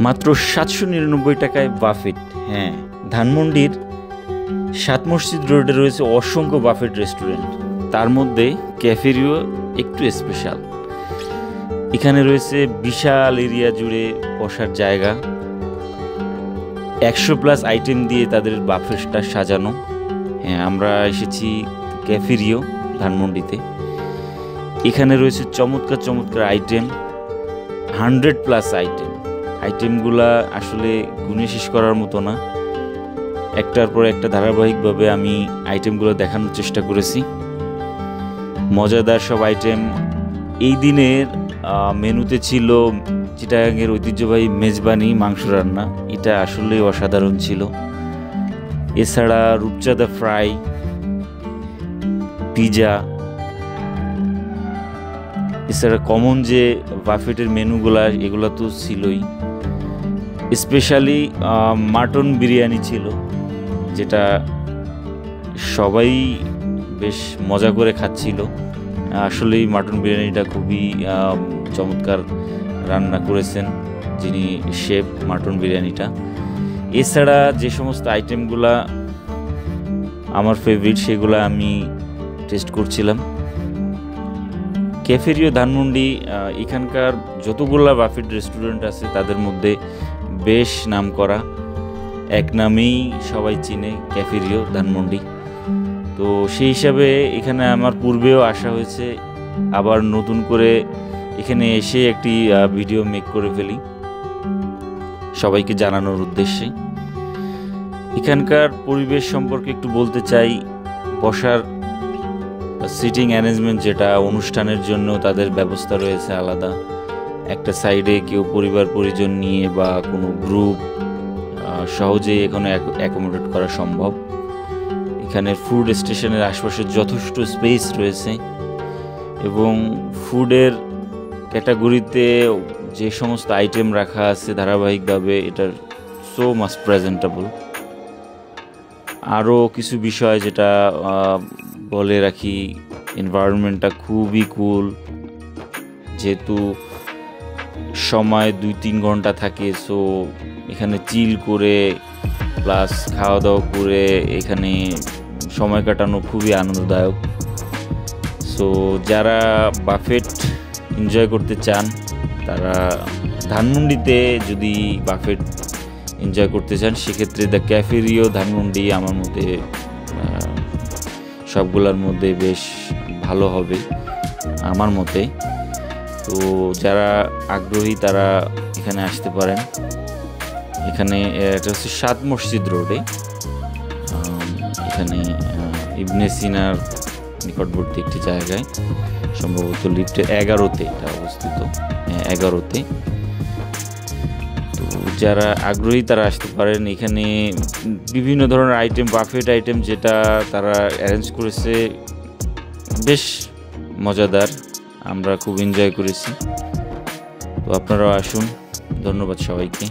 মাত্র 799 টাকায় বাফেট। হ্যাঁ, ধানমন্ডির 7 মসজিদ রোডে রয়েছে অসংখ্য বাফেট রেস্টুরেন্ট, তার মধ্যে ক্যাফেরিও একটু স্পেশাল। এখানে রয়েছে বিশাল এরিয়া জুড়ে বসার জায়গা, 100+ আইটেম দিয়ে তাদের বাফেটটা সাজানো। হ্যাঁ, আমরা এসেছি ক্যাফেরিও ধানমন্ডিতে। এখানে রয়েছে চমৎকার চমৎকার আইটেম, 100+ আইটেমগুলা আসলে গুণে শেষ করার মতো না। একটার পর একটা ধারাবাহিকভাবে আমি আইটেমগুলো দেখানোর চেষ্টা করেছি। মজাদার সব আইটেম। এই দিনের মেনুতে ছিল চিটাগাংয়ের ঐতিহ্যবাহী মেজবানি মাংস রান্না, এটা আসলে অসাধারণ ছিল। এছাড়া রূপচাঁদা ফ্রাই, পিজা, এছাড়া কমন যে বাফেটের মেনুগুলা এগুলো তো ছিলই। স্পেশালি মাটন বিরিয়ানি ছিল, যেটা সবাই বেশ মজা করে খাচ্ছিল। আসলেই মাটন বিরিয়ানিটা খুবই চমৎকার রান্না করেছেন যিনি শেফ মাটন বিরিয়ানিটা। এছাড়া যে সমস্ত আইটেমগুলা আমার ফেভারিট সেগুলো আমি টেস্ট করছিলাম। ক্যাফেরিও ধানমন্ডি এখানকার যতগুলা বাফেট রেস্টুরেন্ট আছে তাদের মধ্যে বেশ নাম করা, এক নামেই সবাই চিনে ক্যাফেরিও ধানমন্ডি। তো সেই হিসাবে এখানে আমার পূর্বেও আসা হয়েছে, আবার নতুন করে এখানে এসে একটি ভিডিও মেক করে ফেলি সবাইকে জানানোর উদ্দেশ্যে। এখানকার পরিবেশ সম্পর্কে একটু বলতে চাই। বসার সিটিং অ্যারেঞ্জমেন্ট, যেটা অনুষ্ঠানের জন্য তাদের ব্যবস্থা রয়েছে আলাদা। একটা সাইডে কেউ পরিবার পরিজন নিয়ে বা কোনো গ্রুপ সহজেই এখানে অ্যাকোমোডেট করা সম্ভব। এখানে ফুড স্টেশনের আশপাশে যথেষ্ট স্পেস রয়েছে এবং ফুডের ক্যাটাগরিতে যে সমস্ত আইটেম রাখা আছে ধারাবাহিকভাবে, এটা সো মাচ প্রেজেন্টেবল। আরও কিছু বিষয় যেটা বলে রাখি, এনভায়রনমেন্টটা খুবই কুল, যেহেতু সময় 2-3 ঘন্টা থাকে। সো এখানে চিল করে প্লাস খাওয়া দাওয়া করে এখানে সময় কাটানো খুবই আনন্দদায়ক। সো যারা বাফেট এনজয় করতে চান তারা ধানমন্ডিতে যদি বাফেট এনজয় করতে চান সেক্ষেত্রে দ্য ক্যাফেরিও ধানমন্ডি আমার মতে সবগুলোর মধ্যে বেশ ভালো হবে আমার মতে। তো যারা আগ্রহী তারা এখানে আসতে পারেন। এখানে এটা হচ্ছে 7 মসজিদ রোডে, এখানে ইবনে সিনার নিকটবর্তী একটি জায়গায়, সম্ভবত লিফটের 11তে এটা অবস্থিত। 11তে। তো যারা আগ্রহী তারা আসতে পারেন। এখানে বিভিন্ন ধরনের আইটেম, বাফেট আইটেম যেটা তারা অ্যারেঞ্জ করেছে বেশ মজাদার, আমরা খুব এনজয় করেছি। তো আপনারাও আসুন। ধন্যবাদ সবাইকে।